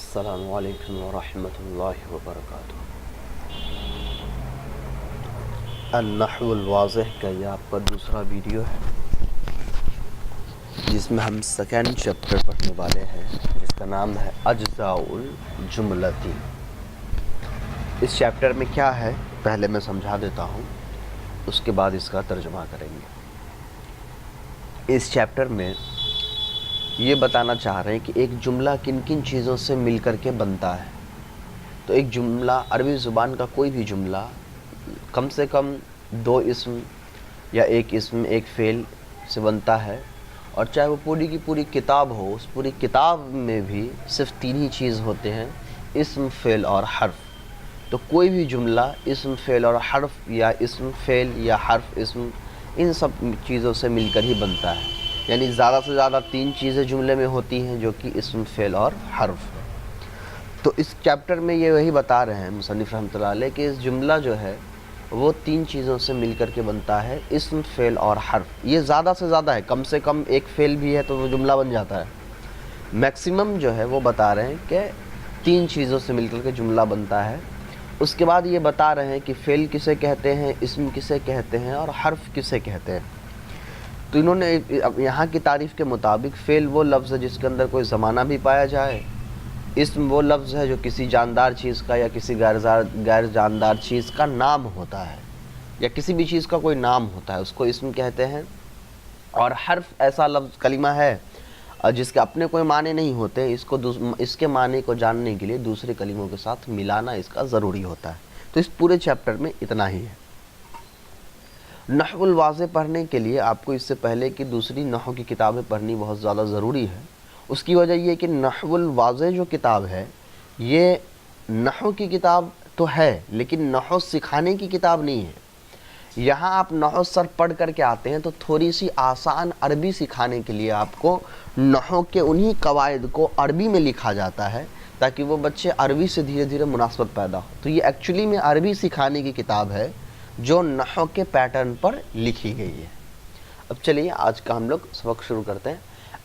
السلام علیکم ورحمۃ اللہ وبرکاتہ۔ النحو الواضح کا یہ آپ کا دوسرا ویڈیو ہے جس میں ہم سیکنڈ چیپٹر پڑھنے والے ہیں جس کا نام ہے اجزاء الجملتی۔ اس چیپٹر میں کیا ہے پہلے میں سمجھا دیتا ہوں، اس کے بعد اس کا ترجمہ کریں گے۔ اس چیپٹر میں یہ بتانا چاہ رہے ہیں کہ ایک جملہ کن کن چیزوں سے مل کر کے بنتا ہے۔ تو ایک جملہ عربی زبان کا کوئی بھی جملہ کم سے کم دو اسم یا ایک اسم ایک فعل سے بنتا ہے، اور چاہے وہ پوری کی پوری کتاب ہو، اس پوری کتاب میں بھی صرف تین ہی چیز ہوتے ہیں، اسم فعل اور حرف۔ تو کوئی بھی جملہ اسم فعل اور حرف یا اسم فعل یا حرف اسم ان سب چیزوں سے مل کر ہی بنتا ہے، یعنی زیادہ سے زیادہ تین چیزیں جملے میں ہوتی ہیں جو کہ اسم فعل اور حرف۔ تو اس چیپٹر میں یہ وہی بتا رہے ہیں مصنف رحمۃ اللہ علیہ کہ اس جملہ جو ہے وہ تین چیزوں سے مل کر کے بنتا ہے، اسم فعل اور حرف۔ یہ زیادہ سے زیادہ ہے، کم سے کم ایک فعل بھی ہے تو وہ جملہ بن جاتا ہے۔ میکسیمم جو ہے وہ بتا رہے ہیں کہ تین چیزوں سے مل کر کے جملہ بنتا ہے۔ اس کے بعد یہ بتا رہے ہیں کہ فعل کسے کہتے ہیں، اسم کسے کہتے ہیں اور حرف کسے کہتے ہیں۔ تو انہوں نے یہاں کی تعریف کے مطابق فعل وہ لفظ ہے جس کے اندر کوئی زمانہ بھی پایا جائے، اسم وہ لفظ ہے جو کسی جاندار چیز کا یا کسی غیر جاندار چیز کا نام ہوتا ہے، یا کسی بھی چیز کا کوئی نام ہوتا ہے، اس کو اسم کہتے ہیں۔ اور حرف ایسا لفظ کلمہ ہے جس کے اپنے کوئی معنی نہیں ہوتے، اس کے معنی کو جاننے کے لیے دوسرے کلموں کے ساتھ ملانا اس کا ضروری ہوتا ہے۔ تو اس پورے چیپٹر میں اتنا ہی ہے۔ نحو الواضح پڑھنے کے لیے آپ کو اس سے پہلے کہ دوسری نحو کی کتابیں پڑھنی بہت زیادہ ضروری ہے۔ اس کی وجہ یہ کہ نحو الواضح جو کتاب ہے یہ نحو کی کتاب تو ہے لیکن نحو سکھانے کی کتاب نہیں ہے۔ یہاں آپ نحو سر پڑھ کر کے آتے ہیں تو تھوڑی سی آسان عربی سکھانے کے لیے آپ کو نحو کے انہی قواعد کو عربی میں لکھا جاتا ہے تاکہ وہ بچے عربی سے دھیرے دھیرے مناسبت پیدا ہو۔ تو یہ ایکچولی میں عربی سکھانے کی کتاب ہے جو نحو کے پیٹرن پر لکھی گئی ہے۔ اب چلیے آج کا ہم لوگ سبق شروع کرتے ہیں۔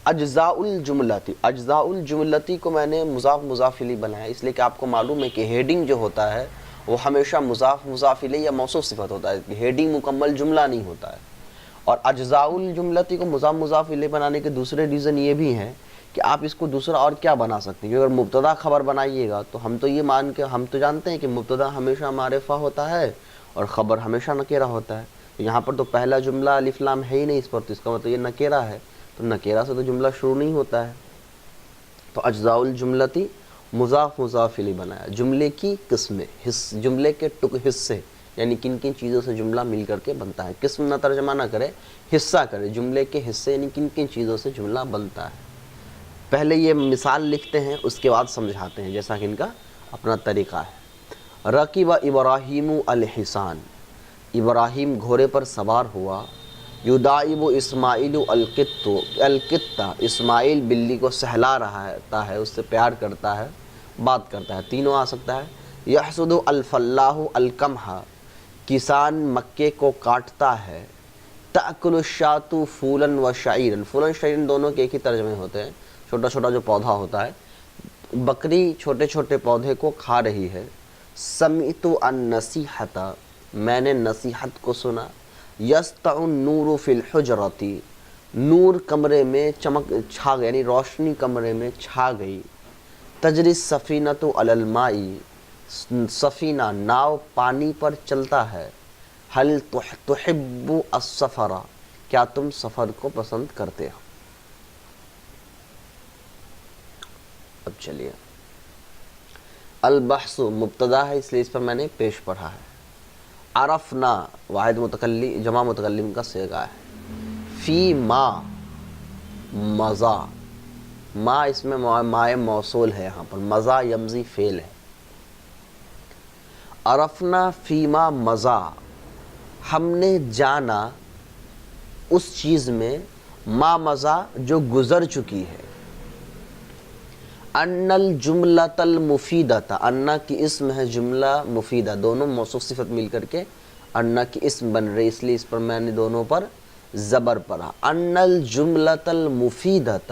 اجزاء الجملتی، اجزاء الجملتی کو میں نے مضاف مضاف الیہ بنایا اس لیے کہ آپ کو معلوم ہے کہ ہیڈنگ جو ہوتا ہے وہ ہمیشہ مضاف مضاف الیہ یا موصوف صفت ہوتا ہے، ہیڈنگ مکمل جملہ نہیں ہوتا ہے۔ اور اجزاء الجملتی کو مضاف مضاف الیہ بنانے کے دوسرے ریزن یہ بھی ہیں کہ آپ اس کو دوسرا اور کیا بنا سکتے ہیں، اگر مبتدا خبر بنائیے گا تو ہم تو یہ مان کے ہم تو جانتے ہیں کہ مبتدا ہمیشہ معرفہ ہوتا ہے اور خبر ہمیشہ نکیرہ ہوتا ہے۔ یہاں پر تو پہلا جملہ الف لام ہے ہی نہیں اس پر، تو اس کا مطلب یہ نکیرہ ہے، تو نکیرہ سے تو جملہ شروع نہیں ہوتا ہے۔ تو اجزاء الجملتی مضاف مضاف الیہ بنایا، جملے کی قسمیں، جملے کے حصے، یعنی کن کن چیزوں سے جملہ مل کر کے بنتا ہے۔ قسم نہ ترجمہ نہ کرے، حصہ کرے، جملے کے حصے یعنی کن کن چیزوں سے جملہ بنتا ہے۔ پہلے یہ مثال لکھتے ہیں اس کے بعد سمجھاتے ہیں جیسا کہ ان کا اپنا طریقہ ہے۔ رکب ابراہیم الحصان، ابراہیم گھوڑے پر سوار ہوا۔ یداعب اسماعیل القطہ، اسماعیل بلی کو سہلا رہا ہے، اس سے پیار کرتا ہے، بات کرتا ہے، تینوں آ سکتا ہے۔ یحصد الفلاح القمح، کسان مکے کو کاٹتا ہے۔ تأکل الشاۃ فولا و شعیرا، فولا شعیرا دونوں کے ایک ہی ترجمے ہوتے ہیں، چھوٹا چھوٹا جو پودا ہوتا ہے۔ بکری چھوٹے چھوٹے پودے کو کھا رہی ہے۔ سمعت النصیحۃ، میں نے نصیحت کو سنا۔ یسطع النور فی الحجرۃ، نور کمرے میں چمک چھا گئی، یعنی روشنی کمرے میں چھا گئی۔ تجری السفینۃ علی الماء، سفینہ ناؤ پانی پر چلتا ہے۔ حل تحب السفر، کیا تم سفر کو پسند کرتے ہو؟ اب چلیے، البحث مبتدا ہے اس لیے اس پر میں نے پیش پڑھا ہے۔ عرفنا واحد متکلم جمع متکلم کا صیغہ ہے۔ فی ما، مضا، ما اس میں مائے موصول ہے، یہاں پر مضا یمضی فعل ہے۔ عرفنا فی ما مضا، ہم نے جانا اس چیز میں ما مضا جو گزر چکی ہے۔ ان الجملۃ المفیدۃ، انا کی اسم ہے، جملہ مفیدہ، دونوں موصوف صفت مل کر کے انا کی اسم بن رہی، اس لیے اس پر میں نے دونوں پر زبر پڑھا۔ ان الجملۃ المفیدۃ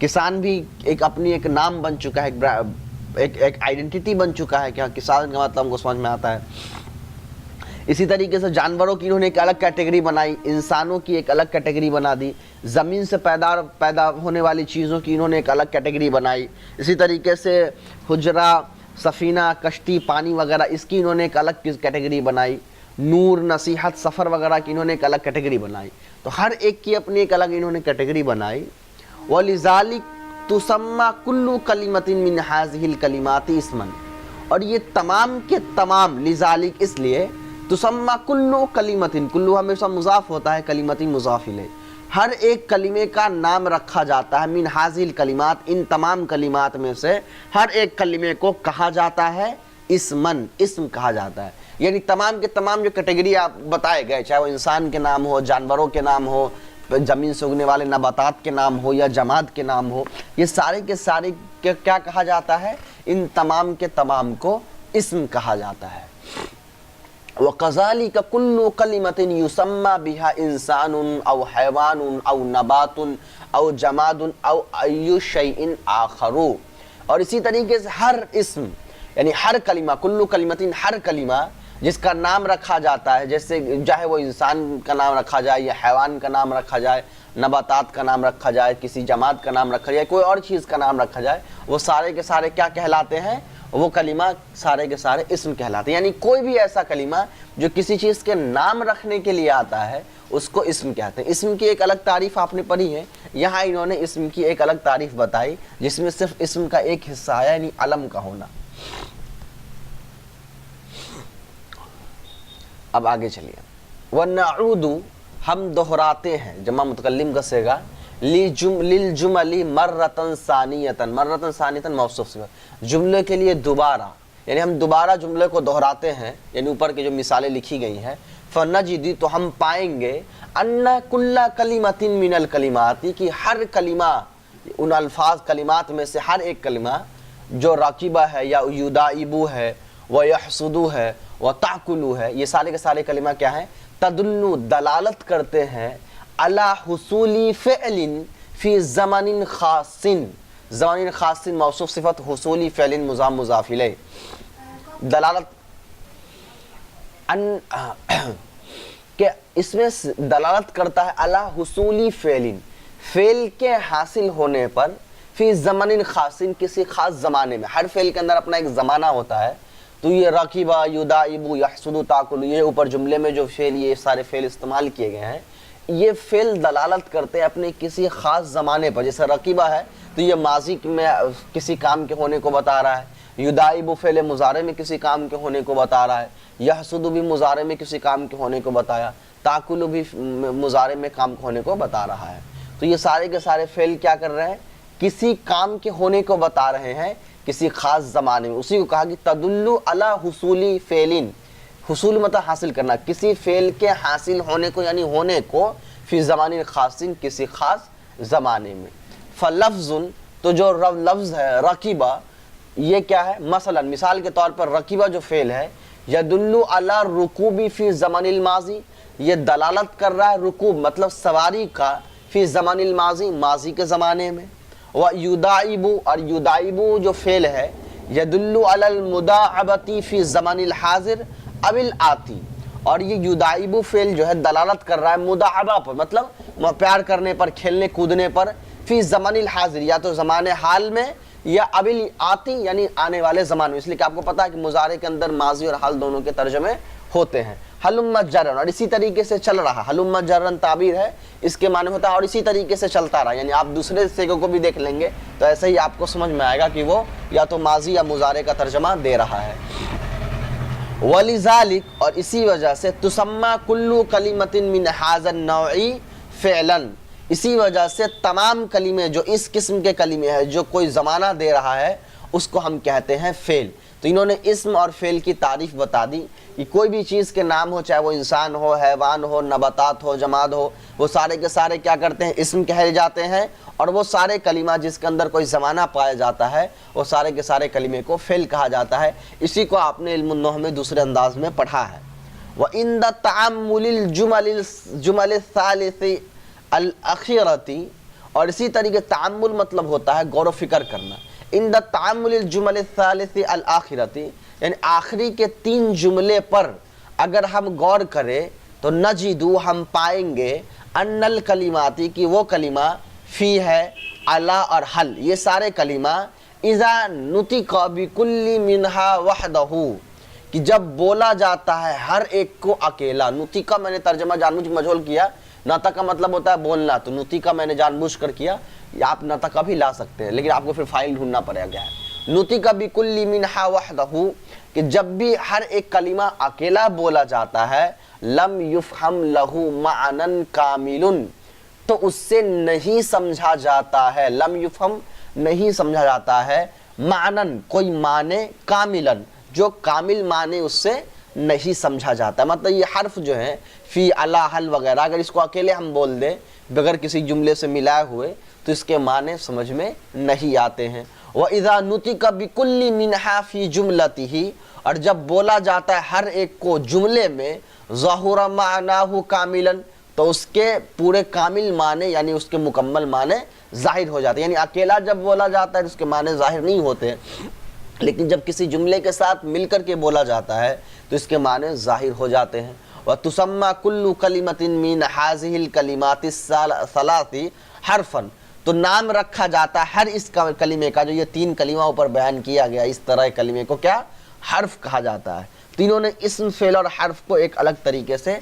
کسان بھی ایک اپنی ایک نام بن چکا ہے، ایک آئیڈینٹی بن چکا ہے کہ ہاں کسان کا مطلب ہم کو سمجھ میں آتا ہے۔ اسی طریقے سے جانوروں کی انہوں نے ایک الگ کیٹیگری بنائی، انسانوں کی ایک الگ کیٹیگری بنا دی، زمین سے پیدا ہونے والی چیزوں کی انہوں نے ایک الگ کیٹیگری بنائی۔ اسی طریقے سے حجرہ، سفینہ، کشتی، پانی وغیرہ، اس کی انہوں نے ایک الگ کیٹیگری بنائی۔ نور، نصیحت، سفر وغیرہ کی انہوں نے ایک الگ کیٹیگری بنائی۔ تو ہر ایک کی اپنی ایک الگ انہوں نے کیٹیگری بنائی۔ وَلِذَلِكَ تُسَمَّى كُلُّ كَلِمَةٍ مِّنْ هَذِهِ الْكَلِمَاتِ اسْمًا، اور یہ تمام کے تمام لذالک اس لیے، تسمى كُلُّ كَلِمَةٍ، کلو ہمیشہ مضاف ہوتا ہے، کلمۃ مضاف الیہ، ہر ایک کلمے کا نام رکھا جاتا ہے، من هذه الکلمات، ان تمام کلمات میں سے ہر ایک کلمے کو کہا جاتا ہے اسمن، اسم کہا جاتا ہے۔ یعنی تمام کے تمام جو کیٹیگری آپ بتائے گئے، چاہے وہ انسان کے نام ہو، جانوروں کے نام ہو، زمین سے اگنے والے نباتات کے نام ہو یا جماد کے نام ہو، یہ سارے کے سارے کیا کہا جاتا ہے؟ ان تمام کے تمام کو اسم کہا جاتا ہے۔ وَكَذَلِكَ كُلُّ كَلِمَةٍ يُسَمَّى بِهَا إِنسَانٌ أَوْ حَيْوَانٌ أَوْ نَبَاتٌ أَوْ جَمَادٌ أَوْ أَيُّ شَيْءٍ آخَرُ، اور اسی طریقے سے ہر اسم یعنی ہر کلمہ، کلو کلمتین، ہر کلمہ جس کا نام رکھا جاتا ہے، جیسے چاہے وہ انسان کا نام رکھا جائے یا حیوان کا نام رکھا جائے، نباتات کا نام رکھا جائے، کسی جماد کا نام رکھا جائے، کوئی اور چیز کا نام رکھا جائے، وہ سارے کے سارے کیا کہلاتے ہیں؟ وہ کلمہ سارے کے سارے اسم کہلاتے ہیں۔ یعنی کوئی بھی ایسا کلمہ جو کسی چیز کے نام رکھنے کے لیے آتا ہے اس کو اسم کہتے ہیں۔ اسم کی ایک الگ تعریف آپ نے پڑھی ہے، یہاں انہوں نے اسم کی ایک الگ تعریف بتائی جس میں صرف اسم کا ایک حصہ آیا، یعنی علم کا ہونا۔ اب آگے چلیے، وَنَعُودُ، ہم دہراتے ہیں، جمع متکلم کا صیغہ، لِلْجُمَلِ مَرَّةً ثَانِيَةً، مَرَّةً ثَانِيَةً موصوف صفت، جملے کے لیے دوبارہ، یعنی ہم دوبارہ جملے کو دہراتے ہیں، یعنی اوپر کی جو مثالیں لکھی گئی ہیں، فَنَجِدُ، تو ہم پائیں گے، أَنَّ كُلَّ كَلِمَةٍ مِّنَ الْكَلِمَاتِ، کہ ہر کلمہ، ان الفاظ کلمات میں سے ہر ایک کلمہ جو راکبہ ہے یا یدائبو ہے، وَيَحْسُدُ ہے، وَتَعْقُلُ ہے، یہ سارے کے سارے کلمہ کیا ہیں؟ تدلو، دلالت کرتے ہیں، علی حصول فعل فی زمن خاص، زمن خاص موصوف صفت، حصول فعل مضاف الیہ، دلالت کہ اس میں دلالت کرتا ہے علی حصول فعل، فعل کے حاصل ہونے پر، فی زمن خاص، کسی خاص زمانے میں، ہر فعل کے اندر اپنا ایک زمانہ ہوتا ہے۔ تو یہ راکبہ، یدائبو، یحسدو، تاکل، یہ اوپر جملے میں جو فعل، یہ سارے فعل استعمال کیے گئے ہیں، یہ فعل دلالت کرتے ہیں اپنے کسی خاص زمانے پر۔ جیسے راکبہ ہے تو یہ ماضی میں کسی کام کے ہونے کو بتا رہا ہے، یدائبو فعل مضارع میں کسی کام کے ہونے کو بتا رہا ہے، یحسدو بھی مضارع میں کسی کام کے ہونے کو بتایا، تاکل بھی مضارع میں کام کے ہونے کو بتا رہا ہے۔ تو یہ سارے کے سارے فعل کیا کر رہے ہیں؟ کسی کام کے ہونے کو بتا رہے ہیں کسی خاص زمانے میں۔ اسی کو کہا کہ تدلو علی حصول فعل، حصول مطلب حاصل کرنا، کسی فعل کے حاصل ہونے کو، یعنی ہونے کو، فی زمان خاص، کسی خاص زمانے میں۔ فلفظ، تو جو لفظ ہے رکیبہ، یہ کیا ہے؟ مثلا مثال کے طور پر رکیبہ جو فعل ہے، یدل علی رکوب فی زمن الماضی، یہ دلالت کر رہا ہے رکوب مطلب سواری کا، فی زمن الماضی، ماضی کے زمانے میں۔ وَيُدَائِبُ، اور یدائبو جو فعل ہے، یدل علی المداعبۃ فی زمن الحاضر او الآتی، اور یہ یدائبو فعل جو ہے دلالت کر رہا ہے مداعبہ پر، مطلب پیار کرنے پر، کھیلنے کودنے پر، فی زمن الحاضر، یا تو زمان حال میں، یا اب الآتی یعنی آنے والے زمان میں، اس لیے کہ آپ کو پتا ہے کہ مضارع کے اندر ماضی اور حال دونوں کے ترجمے ہوتے ہیں۔ حلم جرن، اور اسی طریقے سے چل رہا، حلم جرن تعبیر ہے، اس کے معنی ہوتا ہے اور اسی طریقے سے چلتا رہا، یعنی آپ دوسرے صیغوں کو بھی دیکھ لیں گے تو ایسے ہی آپ کو سمجھ میں آئے گا کہ وہ یا تو ماضی یا مضارع کا ترجمہ دے رہا ہے۔ وَلِذَالِكَ، اور اسی وجہ سے، تُسَمَّى كُلُّ كَلِمَةٍ مِّنْ هَذَا النَّوْعِ فِعْلًا، اسی وجہ سے تمام کلمے جو اس قسم کے کلمے ہیں جو کوئی زمانہ دے رہا ہے اس کو ہم کہتے ہیں فعل۔ تو انہوں نے اسم اور فعل کی تعریف بتا دی کہ کوئی بھی چیز کے نام ہو، چاہے وہ انسان ہو، حیوان ہو، نباتات ہو، جماد ہو، وہ سارے کے سارے کیا کرتے ہیں؟ اسم کہے جاتے ہیں، اور وہ سارے کلمہ جس کے اندر کوئی زمانہ پایا جاتا ہے وہ سارے کے سارے کلمے کو فعل کہا جاتا ہے۔ اسی کو آپ نے علم النحو میں دوسرے انداز میں پڑھا ہے۔ وَعِنْدَ تَعَمُّلِ الْجُمَلِ الثَّالِثِ الْأَخِيرَةِ، اور اسی طریقے تعامل مطلب ہوتا ہے غور و فکر کرنا. ان تعامل الجمل الثالث الآخرتی، یعنی آخری کے 3 جملے پر اگر ہم غور کریں تو نجدو ہم پائیں گے ان الکلماتی کی وہ کلمہ فی ہے علا اور حل، یہ سارے کلمہ اذا نطق بکل منہا وحدہ، کہ جب بولا جاتا ہے ہر ایک کو اکیلا. نطق کا میں نے ترجمہ جان بوجھ مجہول کیا، نطق کا مطلب ہوتا ہے بولنا، تو نطق کا میں نے جان بوجھ کر کیا. آپ نطق بھی لا سکتے ہیں لیکن آپ کو پھر فائل ڈھونڈنا پڑے گا. نطق بکل منہا وحدہ، کہ جب بھی ہر ایک کلمہ اکیلا بولا جاتا ہے، لم یفہم لہ معنی کامل، تو اس سے نہیں سمجھا جاتا ہے، لم یفہم نہیں سمجھا جاتا ہے، معنی کوئی معنی، کاملا جو کامل معنی اس سے نہیں سمجھا جاتا. مطلب یہ حرف جو ہیں فی علا حل وغیرہ اگر اس کو اکیلے ہم بول دیں بغیر کسی جملے سے ملائے ہوئے تو اس کے معنی سمجھ میں نہیں آتے ہیں. وَإِذَا نُطِقَ بِكُلِّ مِنْهَا فِي جُمْلَتِهِ، اور جب بولا جاتا ہے ہر ایک کو جملے میں، ظَهُرَ مَعْنَاهُ كَامِلًا، تو اس کے پورے کامل معنی یعنی اس کے مکمل معنی ظاہر ہو جاتے ہیں. یعنی اکیلا جب بولا جاتا ہے اس کے معنی ظاہر نہیں ہوتے، لیکن جب کسی جملے کے ساتھ مل کر کے بولا جاتا ہے تو اس کے معنی ظاہر ہو جاتے ہیں. وَتُسَمَّى كُلُّ كَلِمَةٍ مِّنْ هَذِهِ الْكَلِمَاتِ الثَّلَاثِ حَرْفًا، تو نام رکھا جاتا ہے ہر اس کلمے کا، جو یہ 3 کلمہ اوپر بیان کیا گیا اس طرح کلمے کو کیا حرف کہا جاتا ہے. تینوں نے اسم فعل اور حرف کو ایک الگ طریقے سے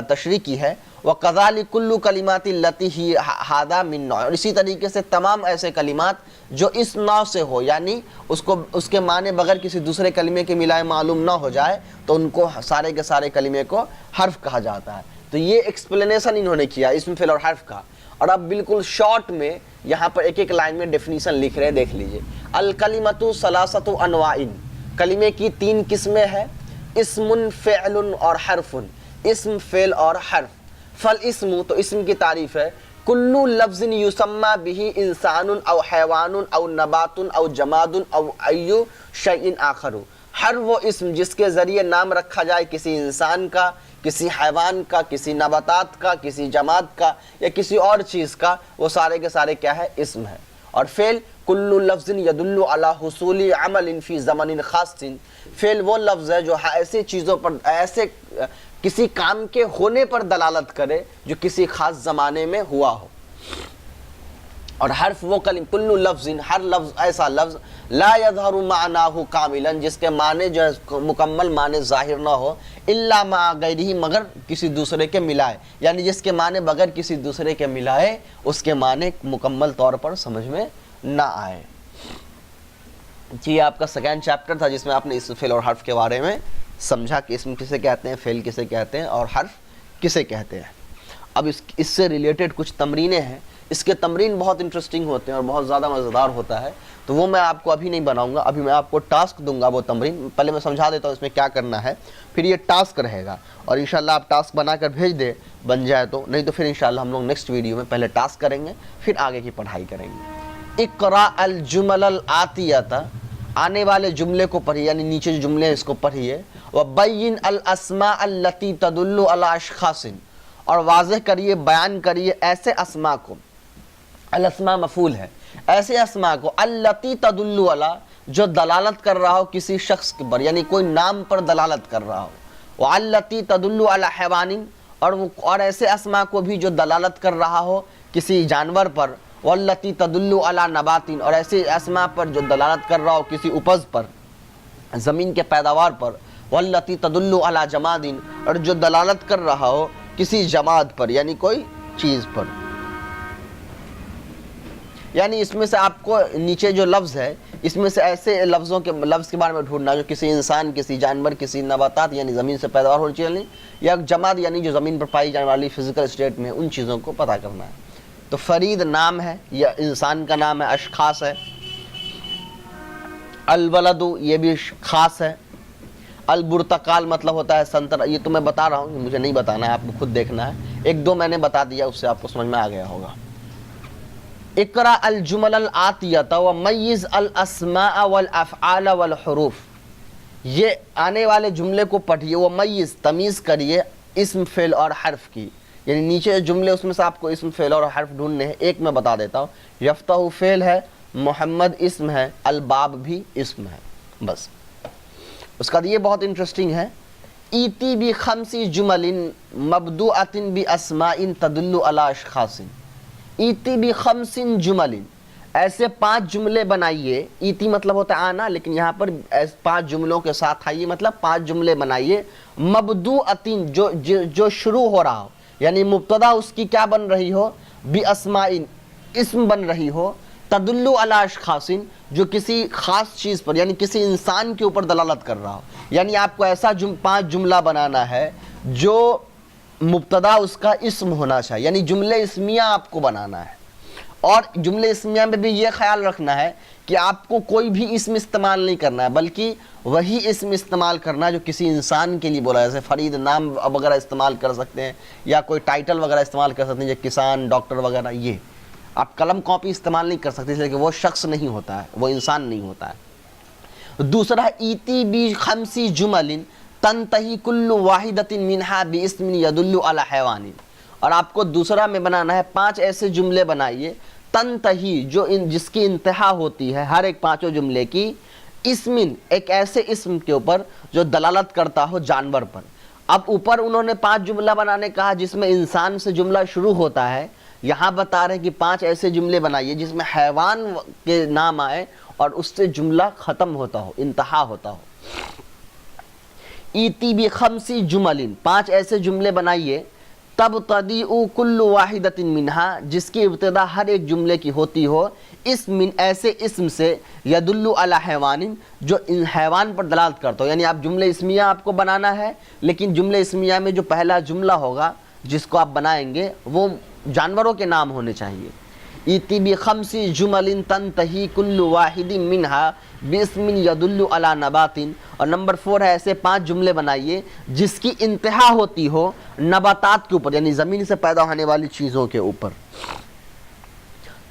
تشریح کی ہے. وَكَذَلِكَ كُلُّ كَلِمَاتِ الَّتِي هِيَ هَذَا مِن نوع، اور اسی طریقے سے تمام ایسے کلمات جو اس نوع سے ہو، یعنی اس کے معنی بغیر کسی دوسرے کلمے کے ملائے معلوم نہ ہو جائے، تو ان کو سارے کے سارے کلمے کو حرف کہا جاتا ہے. تو یہ ایکسپلینیشن انہوں نے کیا اسم فعل اور حرف کا. اور اب بالکل شارٹ میں یہاں پر ایک ایک لائن میں ڈیفینیشن لکھ رہے ہیں، دیکھ لیجئے. الکلمۃ ثلاثۃ انواع، کلمے کی 3 قسمیں ہیں، اسم فعل اور حرف، اسم فعل اور حرف. فالاسم، تو اسم کی تعریف ہے، کل لفظ یسمى به انسان او حیوان او نبات او جماد او ای شیء آخر، ہر وہ اسم جس کے ذریعے نام رکھا جائے کسی انسان کا، کسی حیوان کا، کسی نباتات کا، کسی جماد کا یا کسی اور چیز کا، وہ سارے کے سارے کیا ہے اسم ہے. اور فعل کل لفظ یدل علی حصول عمل فی زمن خاص، فعل وہ لفظ ہے جو ایسے چیزوں پر، ایسے کسی کام کے ہونے پر دلالت کرے جو کسی خاص زمانے میں ہوا ہو. اور حرف وہ کل لفظ، ہر لفظ ایسا لفظ لا یظہر معناہ کاملا، جس کے معنی جو ہے مکمل معنی ظاہر نہ ہو، الا مع غیرہ، مگر کسی دوسرے کے ملائے، یعنی جس کے معنی بغیر کسی دوسرے کے ملائے اس کے معنی مکمل طور پر سمجھ میں نہ آئے. یہ آپ کا سیکنڈ چیپٹر تھا جس میں آپ نے اسم فعل اور حرف کے بارے میں سمجھا کہ اسم کسے کہتے ہیں، فعل کسے کہتے ہیں اور حرف کسے کہتے ہیں. اب اس سے ریلیٹڈ کچھ تمرینیں ہیں. اس کے تمرین بہت انٹرسٹنگ ہوتے ہیں اور بہت زیادہ مزیدار ہوتا ہے، تو وہ میں آپ کو ابھی نہیں بناؤں گا. ابھی میں آپ کو ٹاسک دوں گا، وہ تمرین پہلے میں سمجھا دیتا ہوں اس میں کیا کرنا ہے، پھر یہ ٹاسک رہے گا. اور انشاءاللہ آپ ٹاسک بنا کر بھیج دیں، بن جائے تو، نہیں تو پھر انشاءاللہ ہم لوگ نیکسٹ ویڈیو میں پہلے ٹاسک کریں گے پھر آگے کی پڑھائی کریں گے. اقرأ الجمل الآتیۃ، آنے والے جملے کو پڑھیے، یعنی نیچے جو جملے ہیں اس کو پڑھیے. وبین الاسماء التي تدل على اشخاص، اور واضح کریے، بیان کریے ایسے اسماء کو، الاسماء مفعول ہے، ایسے اسماء کو، التي تدل على، جو دلالت کر رہا ہو کسی شخص پر، یعنی کوئی نام پر دلالت کر رہا ہو. والتي تدل على حیوان، اور ایسے اسماء کو بھی جو دلالت کر رہا ہو کسی جانور پر. والتي تدل على نبات، اور ایسے اسماء پر جو دلالت کر رہا ہو کسی اپج پر، زمین کے پیداوار پر. والتي تدل على جماد، اور جو دلالت کر رہا ہو کسی جماد پر، یعنی کوئی چیز پر. یعنی اس میں سے آپ کو نیچے جو لفظ ہے اس میں سے ایسے لفظ کے بارے میں ڈھونڈنا جو کسی انسان، کسی جانور، کسی نباتات یعنی زمین سے پیداوار ہونی چاہیے، یا جماد یعنی جو زمین پر پائی جانے والی فزیکل اسٹیٹ میں، ان چیزوں کو پتہ کرنا ہے. تو فرید نام ہے یا انسان کا نام ہے، اشخاص ہے. الولد یہ بھی خاص ہے. البرتقال مطلب ہوتا ہے سنتر، یہ تو میں بتا رہا ہوں، مجھے نہیں بتانا ہے، آپ کو خود دیکھنا ہے. 1-2 میں نے بتا دیا، اس سے آپ کو سمجھ میں آ گیا ہوگا. اقرأ الجمل الآتیۃ ومیز الاسماء والافعال والحروف، یہ آنے والے جملے کو پڑھیے. ومیز، تمیز کریے، اسم فعل اور حرف کی، یعنی نیچے جملے اس میں سے آپ کو اسم فعل اور حرف ڈھونڈنے ہیں. ایک میں بتا دیتا ہوں, یفتح فعل ہے, محمد اسم ہے, الباب بھی اسم ہے, بس. اس کا یہ بہت انٹرسٹنگ ہے, ایتی بی خمسی جمل مبدوعۃ باسماء تدل علی اشخاص. ایتی بی خمس جمل, ایسے 5 جملے بنائیے. ایتی مطلب ہوتا ہے آنا, لیکن یہاں پر 5 جملوں کے ساتھ آئیے, مطلب 5 جملے بنائیے. مبدوعۃ جو شروع ہو رہا ہو, یعنی مبتدا اس کی کیا بن رہی ہو, باسماء اسم بن رہی ہو, تدل علی اشخاص جو کسی خاص چیز پر یعنی کسی انسان کے اوپر دلالت کر رہا ہو. یعنی آپ کو ایسا 5 جملہ بنانا ہے جو مبتدا اس کا اسم ہونا چاہیے, یعنی جملے اسمیہ آپ کو بنانا ہے. اور جملے اسمیہ میں بھی یہ خیال رکھنا ہے کہ آپ کو کوئی بھی اسم استعمال نہیں کرنا ہے, بلکہ وہی اسم استعمال کرنا ہے جو کسی انسان کے لیے بولا ہے. جیسے فرید نام وغیرہ استعمال کر سکتے ہیں, یا کوئی ٹائٹل وغیرہ استعمال کر سکتے ہیں, جیسے کسان, ڈاکٹر وغیرہ. یہ آپ قلم کاپی استعمال نہیں کر سکتے, اس لیے کہ وہ شخص نہیں ہوتا ہے, وہ انسان نہیں ہوتا ہے. دوسرا, ایتی بی خمسی جمل تنتہی کل واحدۃ منہا باسم یدل علی حیوان. اور آپ کو دوسرا میں بنانا ہے 5 ایسے جملے بنائیے, تنتہی جس کی انتہا ہوتی ہے ہر ایک 5 جملے کی, اسم ایک ایسے اسم کے اوپر جو دلالت کرتا ہو جانور پر. اب اوپر انہوں نے 5 جملہ بنانے کہا جس میں انسان سے جملہ شروع ہوتا ہے, یہاں بتا رہے ہیں کہ 5 ایسے جملے بنائیے جس میں حیوان کے نام آئے اور اس سے جملہ ختم ہوتا ہو, انتہا ہوتا ہو. ایتی بی خمسی جمل, 5 ایسے جملے بنائیے. تبتدئ کل واحدۃ منہا, جس کی ابتدا ہر ایک جملے کی ہوتی ہو اسم ایسے اسم سے, یدل علی حیوان جو ان حیوان پر دلالت کرتا ہو. یعنی آپ جملے اسمیہ آپ کو بنانا ہے, لیکن جملے اسمیہ میں جو پہلا جملہ ہوگا جس کو آپ بنائیں گے وہ جانوروں کے نام ہونے چاہیے. ایتی بخمس جمل تنتہی کل واحد منہا باسم یدل علی نبات. اور نمبر 4 ہے ایسے 5 جملے بنائیے جس کی انتہا ہوتی ہو نباتات کے اوپر, یعنی زمین سے پیدا ہونے والی چیزوں کے اوپر.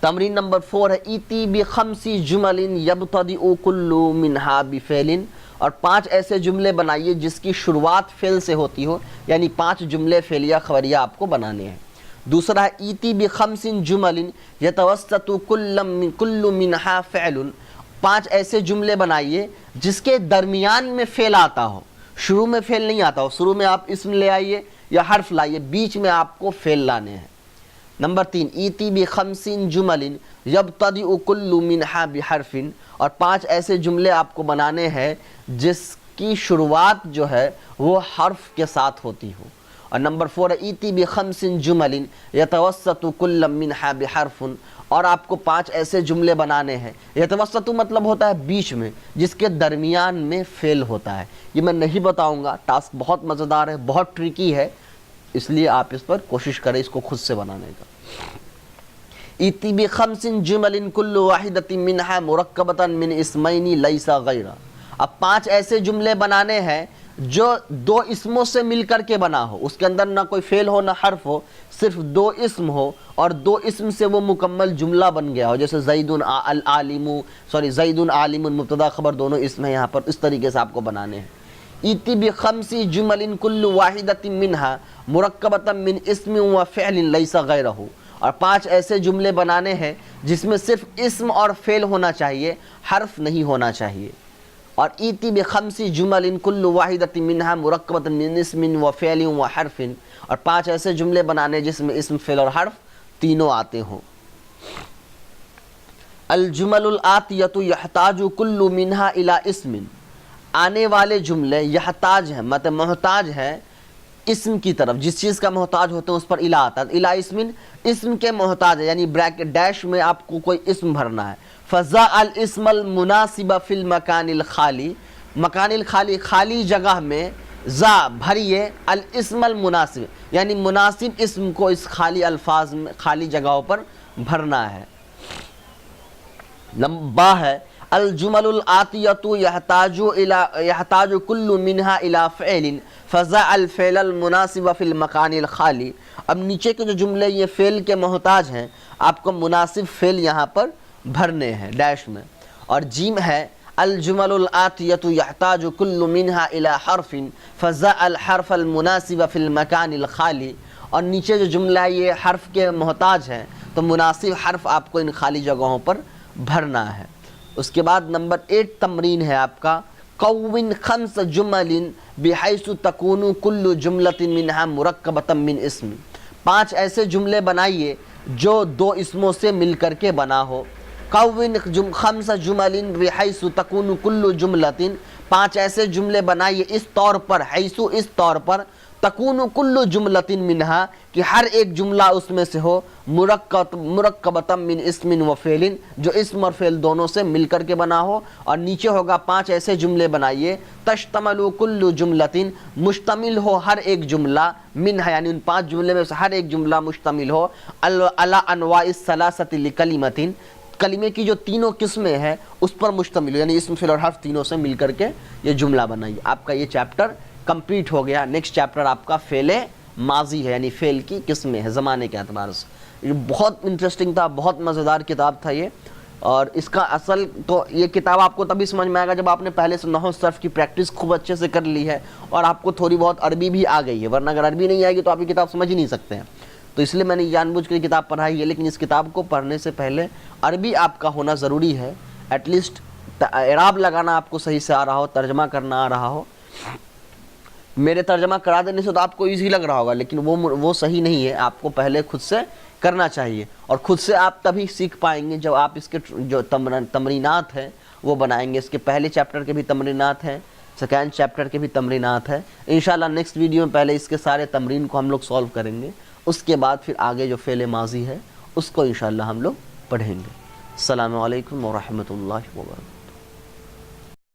تمرین نمبر 4 ہے ایتی بخمس جمل یبتدئ کل منہا بفعل. اور 5 ایسے جملے بنائیے جس کی شروعات فعل سے ہوتی ہو, یعنی 5 جملے فعلیہ خبریہ آپ کو بنانے ہیں. دوسرا ہے ایتی بخمس جمل یتوسط کل منہا فعل. 5 ایسے جملے بنائیے جس کے درمیان میں فعل آتا ہو, شروع میں فعل نہیں آتا ہو. شروع میں آپ اسم لے آئیے یا حرف لائیے, بیچ میں آپ کو فعل لانے ہیں. نمبر 3 ایتی بخمس جمل یبتدئ کل منہا بحرف. اور 5 ایسے جملے آپ کو بنانے ہیں جس کی شروعات جو ہے وہ حرف کے ساتھ ہوتی ہو. اور نمبر 4 ہے ایتی بخمس جمل یتوسط کل منہا بحرف. اور آپ کو 5 ایسے جملے بنانے ہیں, یتوسط مطلب ہوتا ہے بیچ میں, جس کے درمیان میں فعل ہوتا ہے. یہ میں نہیں بتاؤں گا, ٹاسک بہت مزیدار ہے, بہت ٹریکی ہے, اس لیے آپ اس پر کوشش کریں اس کو خود سے بنانے کا. ایتی بخمس جمل کل واحدۃ منہا مرکبۃ من اسمین لیس غیر. اب 5 ایسے جملے بنانے ہیں جو 2 اسموں سے مل کر کے بنا ہو, اس کے اندر نہ کوئی فعل ہو نہ حرف ہو, صرف 2 اسم ہو, اور 2 اسم سے وہ مکمل جملہ بن گیا ہو. جیسے زید عالم مبتدا خبر دونوں اسم ہیں یہاں پر, اس طریقے سے آپ کو بنانے ہیں. ایتی بخمس جمل کل واحدۃ منہا مرکبۃ من اسم و فعل لیس غیرہ. اور 5 ایسے جملے بنانے ہیں جس میں صرف اسم اور فعل ہونا چاہیے, حرف نہیں ہونا چاہیے. اور ایتی بخمس جمل کل واحدۃ منہا مرکبۃ من اسم و فعل و حرف. اور 5 ایسے جملے بنانے جس میں اسم, فعل اور حرف تینوں آتے ہوں. الجمل الآتیۃ یحتاج کل منہا الی اسم. آنے والے جملے یحتاج ہیں, مطلب محتاج ہیں اسم کی طرف, جس چیز کا محتاج ہوتے ہیں اس پر الی آتا ہے. الی اسم, اسم کے محتاج ہے, یعنی بریکٹ ڈیش میں آپ کو کوئی اسم بھرنا ہے. فضا الاسم المناسب فی المکان الخالی. مکان الخالی, خالی جگہ میں زا بھریے, الاسم المناسب یعنی مناسب اسم کو اس خالی الفاظ میں, خالی جگہوں پر بھرنا ہے. با ہے الجمل الآتیۃ یحتاج کل منہا الی فعل فضع الفعل المناسب فی المکان الخالی. اب نیچے کے جو جملے یہ فعل کے محتاج ہیں, آپ کو مناسب فعل یہاں پر بھرنے ہیں ڈیش میں. اور جیم ہے الجمل الآتیۃ یحتاج کل منہا الی حرف فضع الحرف المناسب فی المکان الخالی. اور نیچے جو جملہ ہے یہ حرف کے محتاج ہے، تو مناسب حرف آپ کو ان خالی جگہوں پر بھرنا ہے۔ اس کے بعد نمبر 8 تمرین ہے آپ کا، قوّن 5 جمل بحیث تکون کل جملۃ منها مرکبۃ من اسم، 5 ایسے جملے بنائیے جو 2 اسموں سے مل کر کے بنا ہو۔ قوّن 5 جمل بحیث تکون کل جملۃ، 5 ایسے جملے بنائیے اس طور پر، حیث اس طور پر، تکون کل جملۃ منہا کہ ہر ایک جملہ اس میں سے ہو، مرکبۃ من اسم و فعل، جو اسم اور فعل دونوں سے مل کر کے بنا ہو۔ اور نیچے ہوگا 5 ایسے جملے بنائیے، تشتمل کل جملۃ، مشتمل ہو ہر ایک جملہ، منہا یعنی ان 5 جملے میں سے ہر ایک جملہ مشتمل ہو، علی انواع الثلاثۃ لکلمۃ، کلمے کی جو تینوں قسمیں ہیں اس پر مشتمل ہو، یعنی اسم فعل اور حرف تینوں سے مل کر کے یہ جملہ بنائیے۔ آپ کا یہ چیپٹر کمپلیٹ ہو گیا۔ نیکسٹ چیپٹر آپ کا فعل ماضی ہے، یعنی فعل کی قسمیں ہیں زمانے کے اعتبار سے۔ یہ بہت انٹرسٹنگ تھا، بہت مزیدار کتاب تھا یہ، اور اس کا اصل تو یہ کتاب آپ کو تبھی سمجھ میں آئے گا جب آپ نے پہلے سے نحو صرف کی پریکٹس خوب اچھے سے کر لی ہے اور آپ کو تھوڑی بہت عربی بھی آ گئی ہے، ورنہ اگر عربی نہیں آئے گی تو آپ یہ کتاب سمجھ ہی نہیں سکتے ہیں۔ تو اس لیے میں نے جان بوجھ کر کتاب پڑھائی ہے، لیکن اس کتاب کو پڑھنے سے پہلے عربی آپ کا ہونا ضروری ہے، ایٹ لیسٹ اعراب لگانا آپ کو صحیح سے آ رہا ہو، ترجمہ کرنا آ رہا ہو۔ میرے ترجمہ کرا دینے سے تو آپ کو ایزی لگ رہا ہوگا، لیکن وہ صحیح نہیں ہے، آپ کو پہلے خود سے کرنا چاہیے، اور خود سے آپ تبھی سیکھ پائیں گے جب آپ اس کے جو تمرینات ہیں وہ بنائیں گے۔ اس کے پہلے چیپٹر کے بھی تمرینات ہیں، سیکنڈ چیپٹر کے بھی تمرینات ہیں۔ انشاءاللہ نیکسٹ ویڈیو میں پہلے اس کے سارے تمرین کو ہم لوگ سولو کریں گے، اس کے بعد پھر آگے جو فعل ماضی ہے اس کو انشاءاللہ ہم لوگ پڑھیں گے۔ السلام علیکم ورحمۃ اللہ وبرکاتہ۔